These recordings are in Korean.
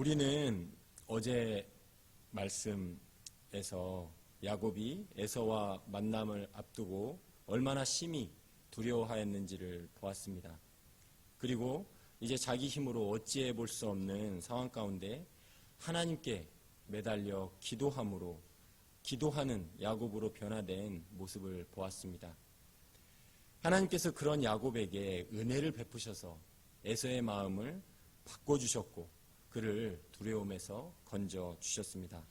우리는 어제 말씀에서 야곱이 에서와 만남을 앞두고 얼마나 심히 두려워하였는지를 보았습니다. 그리고 이제 자기 힘으로 어찌해 볼 수 없는 상황 가운데 하나님께 매달려 기도하는 야곱으로 변화된 모습을 보았습니다. 하나님께서 그런 야곱에게 은혜를 베푸셔서 에서의 마음을 바꿔주셨고 그를 두려움에서 건져주셨습니다.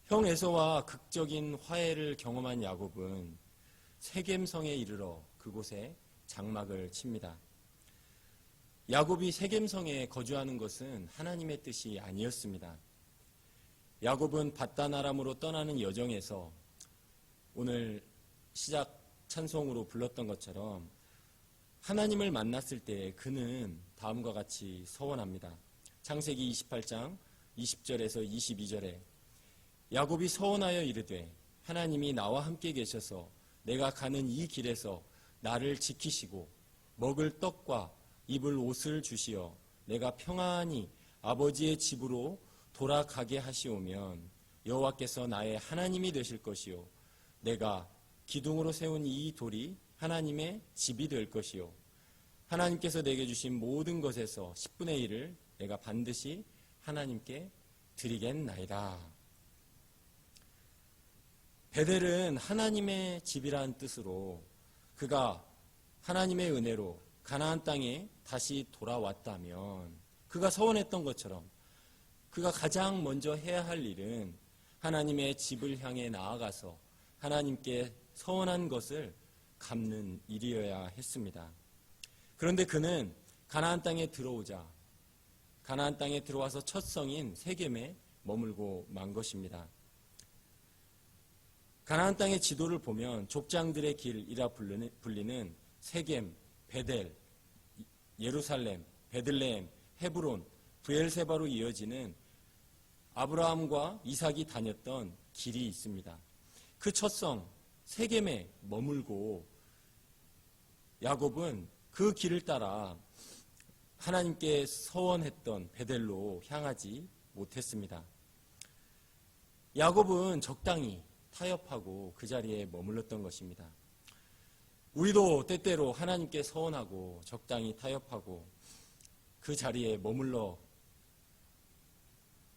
형 에서와 극적인 화해를 경험한 야곱은 세겜성에 이르러 그곳에 장막을 칩니다. 야곱이 세겜성에 거주하는 것은 하나님의 뜻이 아니었습니다. 야곱은 밧단 아람으로 떠나는 여정에서 오늘 시작 찬송으로 불렀던 것처럼 하나님을 만났을 때 그는 다음과 같이 서원합니다. 창세기 28장 20절에서 22절에 야곱이 서원하여 이르되 하나님이 나와 함께 계셔서 내가 가는 이 길에서 나를 지키시고 먹을 떡과 입을 옷을 주시어 내가 평안히 아버지의 집으로 돌아가게 하시오면 여호와께서 나의 하나님이 되실 것이요 내가 기둥으로 세운 이 돌이 하나님의 집이 될 것이요 하나님께서 내게 주신 모든 것에서 10분의 1을 내가 반드시 하나님께 드리겠나이다. 베델은 하나님의 집이라는 뜻으로 그가 하나님의 은혜로 가나안 땅에 다시 돌아왔다면 그가 서원했던 것처럼 그가 가장 먼저 해야 할 일은 하나님의 집을 향해 나아가서 하나님께 서원한 것을 갚는 일이어야 했습니다. 그런데 그는 가나안 땅에 들어와서 첫 성인 세겜에 머물고 만 것입니다. 가나안 땅의 지도를 보면 족장들의 길이라 불리는 세겜, 베델, 예루살렘, 베들레헴, 헤브론, 브엘세바로 이어지는 아브라함과 이삭이 다녔던 길이 있습니다. 그 첫 성 세겜에 머물고 야곱은 그 길을 따라 하나님께 서원했던 베델로 향하지 못했습니다. 야곱은 적당히 타협하고 그 자리에 머물렀던 것입니다. 우리도 때때로 하나님께 서원하고 적당히 타협하고 그 자리에 머물러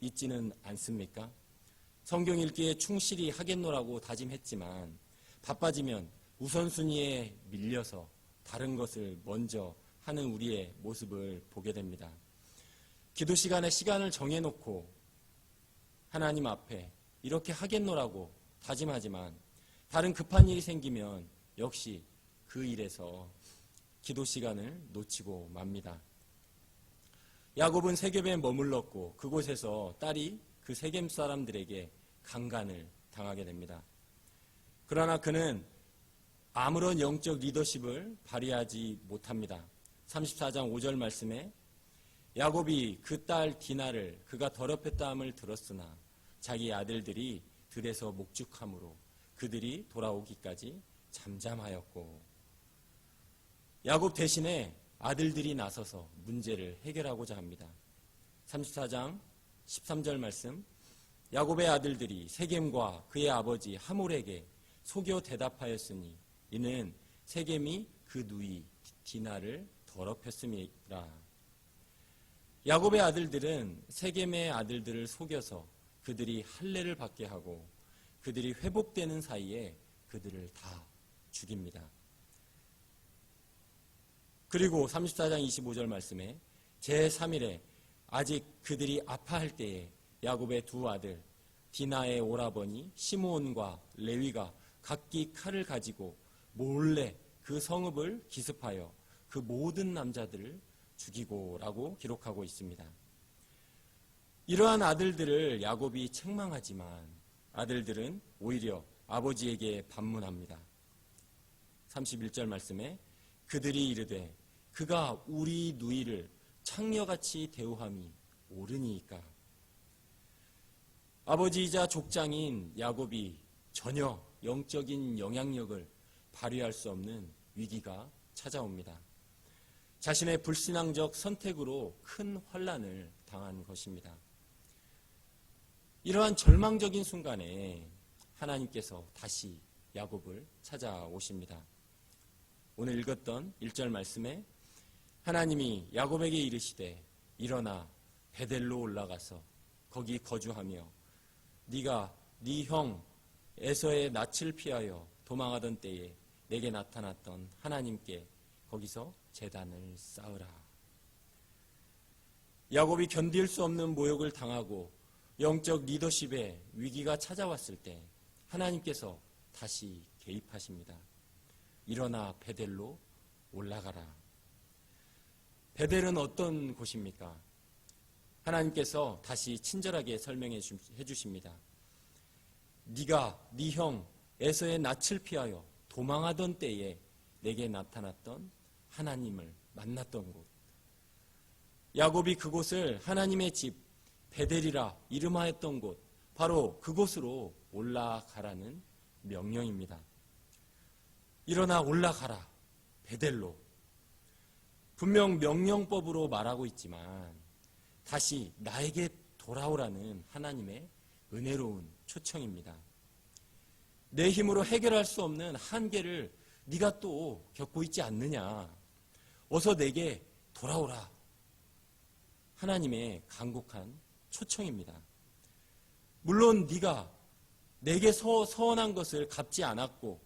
있지는 않습니까? 성경 읽기에 충실히 하겠노라고 다짐했지만 바빠지면 우선순위에 밀려서 다른 것을 먼저 하는 우리의 모습을 보게 됩니다. 기도 시간에 시간을 정해놓고 하나님 앞에 이렇게 하겠노라고 다짐하지만 다른 급한 일이 생기면 역시 그 일에서 기도 시간을 놓치고 맙니다. 야곱은 세겜에 머물렀고 그곳에서 딸이 그 세겜 사람들에게 강간을 당하게 됩니다. 그러나 그는 아무런 영적 리더십을 발휘하지 못합니다. 34장 5절 말씀에 야곱이 그 딸 디나를 그가 더럽혔다함을 들었으나 자기 아들들이 들에서 목축함으로 그들이 돌아오기까지 잠잠하였고 야곱 대신에 아들들이 나서서 문제를 해결하고자 합니다. 34장 13절 말씀 야곱의 아들들이 세겜과 그의 아버지 하몰에게 속여 대답하였으니 이는 세겜이 그 누이 디나를 더럽혔음이라. 야곱의 아들들은 세겜의 아들들을 속여서 그들이 할례를 받게 하고 그들이 회복되는 사이에 그들을 다 죽입니다. 그리고 34장 25절 말씀에 제3일에 아직 그들이 아파할 때에 야곱의 두 아들 디나의 오라버니 시므온과 레위가 각기 칼을 가지고 몰래 그 성읍을 기습하여 그 모든 남자들을 죽이고라고 기록하고 있습니다. 이러한 아들들을 야곱이 책망하지만 아들들은 오히려 아버지에게 반문합니다. 31절 말씀에 그들이 이르되 그가 우리 누이를 창녀같이 대우함이 옳으니이까. 아버지이자 족장인 야곱이 전혀 영적인 영향력을 발휘할 수 없는 위기가 찾아옵니다. 자신의 불신앙적 선택으로 큰 환난을 당한 것입니다. 이러한 절망적인 순간에 하나님께서 다시 야곱을 찾아오십니다. 오늘 읽었던 1절 말씀에 하나님이 야곱에게 이르시되 일어나 베델로 올라가서 거기 거주하며 네가 네 형 에서의 낯을 피하여 도망하던 때에 내게 나타났던 하나님께 거기서 제단을 쌓으라. 야곱이 견딜 수 없는 모욕을 당하고 영적 리더십에 위기가 찾아왔을 때 하나님께서 다시 개입하십니다. 일어나 베델로 올라가라. 베델은 어떤 곳입니까? 하나님께서 다시 친절하게 설명해 주십니다. 네가 네 형 에서의 낯을 피하여 도망하던 때에 내게 나타났던 하나님을 만났던 곳. 야곱이 그곳을 하나님의 집 베델이라 이름하였던 곳, 바로 그곳으로 올라가라는 명령입니다. 일어나 올라가라. 베델로. 분명 명령법으로 말하고 있지만 다시 나에게 돌아오라는 하나님의 은혜로운 초청입니다. 내 힘으로 해결할 수 없는 한계를 네가 또 겪고 있지 않느냐. 어서 내게 돌아오라. 하나님의 간곡한 초청입니다. 물론 네가 내게 서원한 것을 갚지 않았고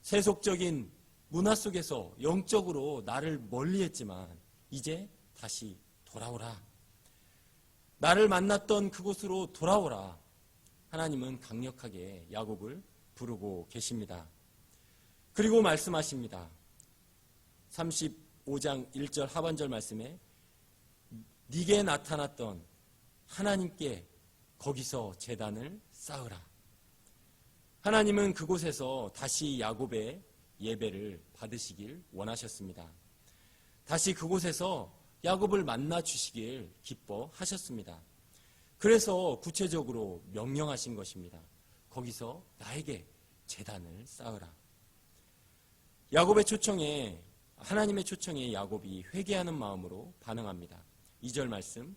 세속적인 문화 속에서 영적으로 나를 멀리했지만 이제 다시 돌아오라. 나를 만났던 그곳으로 돌아오라. 하나님은 강력하게 야곱을 부르고 계십니다. 그리고 말씀하십니다. 35장 1절 하반절 말씀에 네게 나타났던 하나님께 거기서 제단을 쌓으라. 하나님은 그곳에서 다시 야곱의 예배를 받으시길 원하셨습니다. 다시 그곳에서 야곱을 만나 주시길 기뻐하셨습니다. 그래서 구체적으로 명령하신 것입니다. 거기서 나에게 제단을 쌓으라. 야곱의 초청에, 하나님의 초청에 야곱이 회개하는 마음으로 반응합니다. 2절 말씀,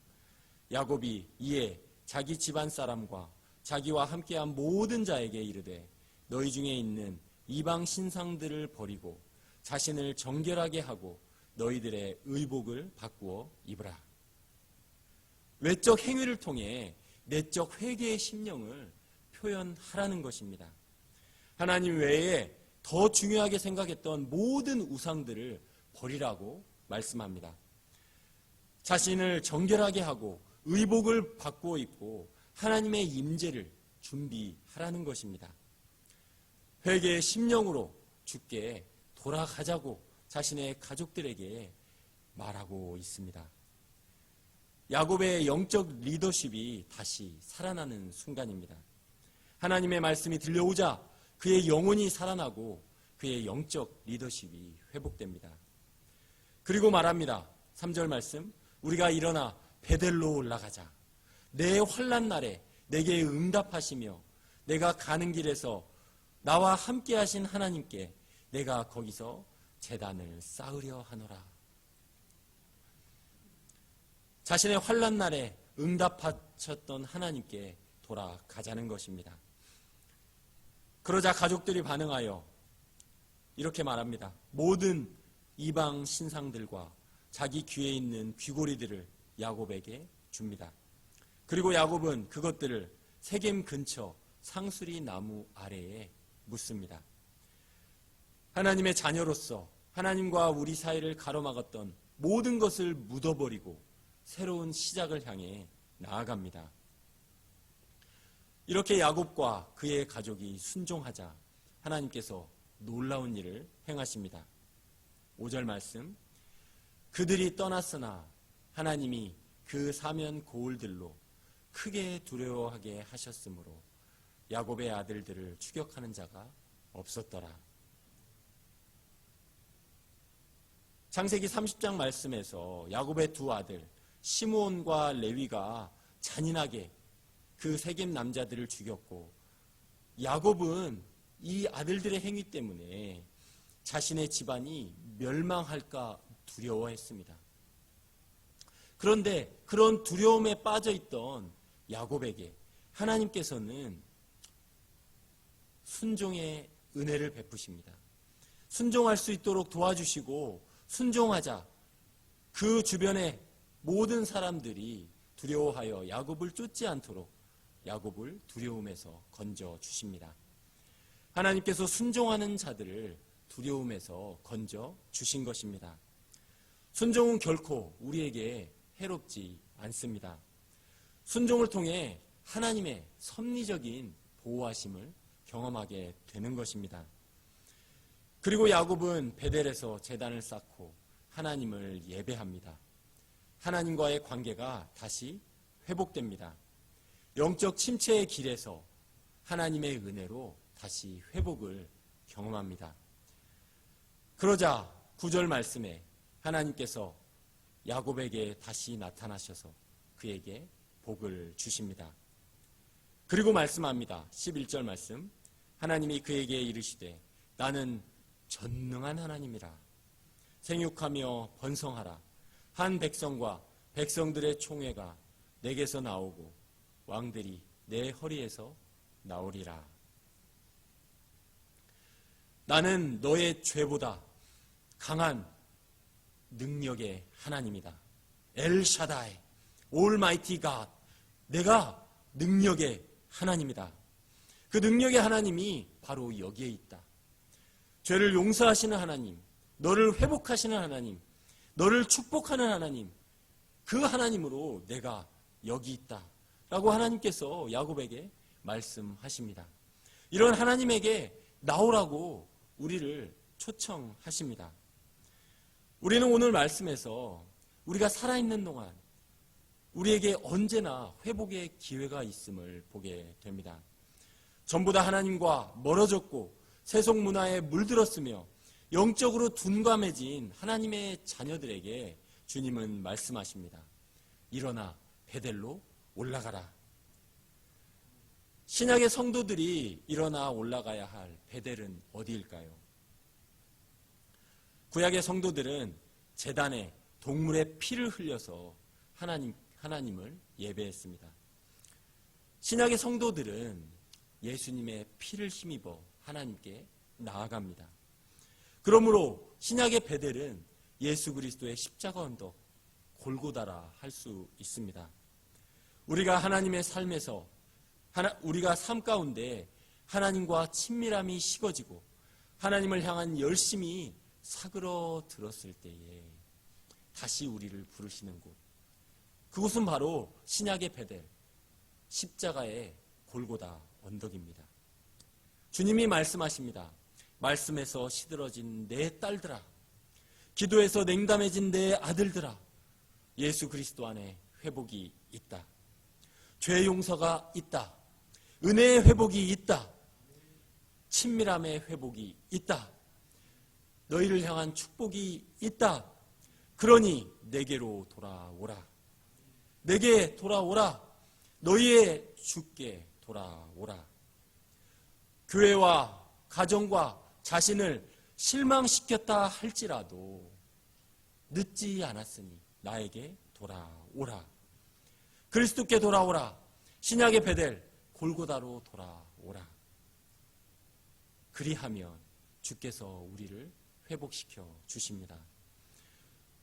야곱이 이에 자기 집안 사람과 자기와 함께한 모든 자에게 이르되 너희 중에 있는 이방 신상들을 버리고 자신을 정결하게 하고 너희들의 의복을 바꾸어 입으라. 외적 행위를 통해 내적 회개의 심령을 표현하라는 것입니다. 하나님 외에 더 중요하게 생각했던 모든 우상들을 버리라고 말씀합니다. 자신을 정결하게 하고 의복을 바꾸어 입고 하나님의 임재를 준비하라는 것입니다. 회개의 심령으로 주께 돌아가자고 자신의 가족들에게 말하고 있습니다. 야곱의 영적 리더십이 다시 살아나는 순간입니다. 하나님의 말씀이 들려오자 그의 영혼이 살아나고 그의 영적 리더십이 회복됩니다. 그리고 말합니다. 3절 말씀, 우리가 일어나 베델로 올라가자. 내 환난 날에 내게 응답하시며 내가 가는 길에서 나와 함께 하신 하나님께 내가 거기서 제단을 쌓으려 하노라. 자신의 환난 날에 응답하셨던 하나님께 돌아가자는 것입니다. 그러자 가족들이 반응하여 이렇게 말합니다. 모든 이방 신상들과 자기 귀에 있는 귀고리들을 야곱에게 줍니다. 그리고 야곱은 그것들을 세겜 근처 상수리 나무 아래에 묻습니다. 하나님의 자녀로서 하나님과 우리 사이를 가로막았던 모든 것을 묻어버리고 새로운 시작을 향해 나아갑니다. 이렇게 야곱과 그의 가족이 순종하자 하나님께서 놀라운 일을 행하십니다. 5절 말씀, 그들이 떠났으나 하나님이 그 사면 고을들로 크게 두려워하게 하셨으므로 야곱의 아들들을 추격하는 자가 없었더라. 창세기 30장 말씀에서 야곱의 두 아들 시므온과 레위가 잔인하게 그 세겜 남자들을 죽였고 야곱은 이 아들들의 행위 때문에 자신의 집안이 멸망할까 두려워했습니다. 그런데 그런 두려움에 빠져있던 야곱에게 하나님께서는 순종의 은혜를 베푸십니다. 순종할 수 있도록 도와주시고 순종하자 그 주변의 모든 사람들이 두려워하여 야곱을 쫓지 않도록 야곱을 두려움에서 건져 주십니다. 하나님께서 순종하는 자들을 두려움에서 건져 주신 것입니다. 순종은 결코 우리에게 해롭지 않습니다. 순종을 통해 하나님의 섭리적인 보호하심을 경험하게 되는 것입니다. 그리고 야곱은 베델에서 제단을 쌓고 하나님을 예배합니다. 하나님과의 관계가 다시 회복됩니다. 영적 침체의 길에서 하나님의 은혜로 다시 회복을 경험합니다. 그러자 9절 말씀에 하나님께서 야곱에게 다시 나타나셔서 그에게 복을 주십니다. 그리고 말씀합니다. 11절 말씀, 하나님이 그에게 이르시되 나는 전능한 하나님이라. 생육하며 번성하라. 한 백성과 백성들의 총회가 내게서 나오고 왕들이 내 허리에서 나오리라. 나는 너의 죄보다 강한 능력의 하나님이다. 엘샤다이, 올마이티 갓. 내가 능력의 하나님이다. 그 능력의 하나님이 바로 여기에 있다. 죄를 용서하시는 하나님, 너를 회복하시는 하나님, 너를 축복하는 하나님, 그 하나님으로 내가 여기 있다 라고 하나님께서 야곱에게 말씀하십니다. 이런 하나님에게 나오라고 우리를 초청하십니다. 우리는 오늘 말씀에서 우리가 살아있는 동안 우리에게 언제나 회복의 기회가 있음을 보게 됩니다. 전부 다 하나님과 멀어졌고 세속 문화에 물들었으며 영적으로 둔감해진 하나님의 자녀들에게 주님은 말씀하십니다. 일어나 베델로 올라가라. 신약의 성도들이 일어나 올라가야 할 베델은 어디일까요? 구약의 성도들은 제단에 동물의 피를 흘려서 하나님을 예배했습니다. 신약의 성도들은 예수님의 피를 힘입어 하나님께 나아갑니다. 그러므로 신약의 베델은 예수 그리스도의 십자가 언덕 골고다라 할 수 있습니다. 우리가 하나님의 삶에서 우리가 삶 가운데 하나님과 친밀함이 식어지고 하나님을 향한 열심이 사그러들었을 때에 다시 우리를 부르시는 곳, 그곳은 바로 신약의 베델, 십자가의 골고다 언덕입니다. 주님이 말씀하십니다. 말씀에서 시들어진 내 딸들아, 기도에서 냉담해진 내 아들들아, 예수 그리스도 안에 회복이 있다. 죄 용서가 있다. 은혜의 회복이 있다. 친밀함의 회복이 있다. 너희를 향한 축복이 있다. 그러니 내게로 돌아오라. 내게 돌아오라. 너희의 주께 돌아오라. 교회와 가정과 자신을 실망시켰다 할지라도 늦지 않았으니 나에게 돌아오라. 그리스도께 돌아오라. 신약의 베델 골고다로 돌아오라. 그리하면 주께서 우리를 회복시켜 주십니다.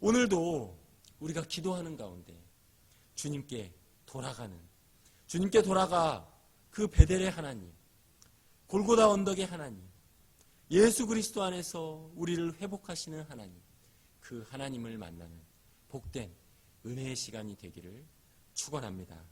오늘도 우리가 기도하는 가운데 주님께 돌아가 그 베델의 하나님, 골고다 언덕의 하나님, 예수 그리스도 안에서 우리를 회복하시는 하나님, 그 하나님을 만나는 복된 은혜의 시간이 되기를 축원합니다.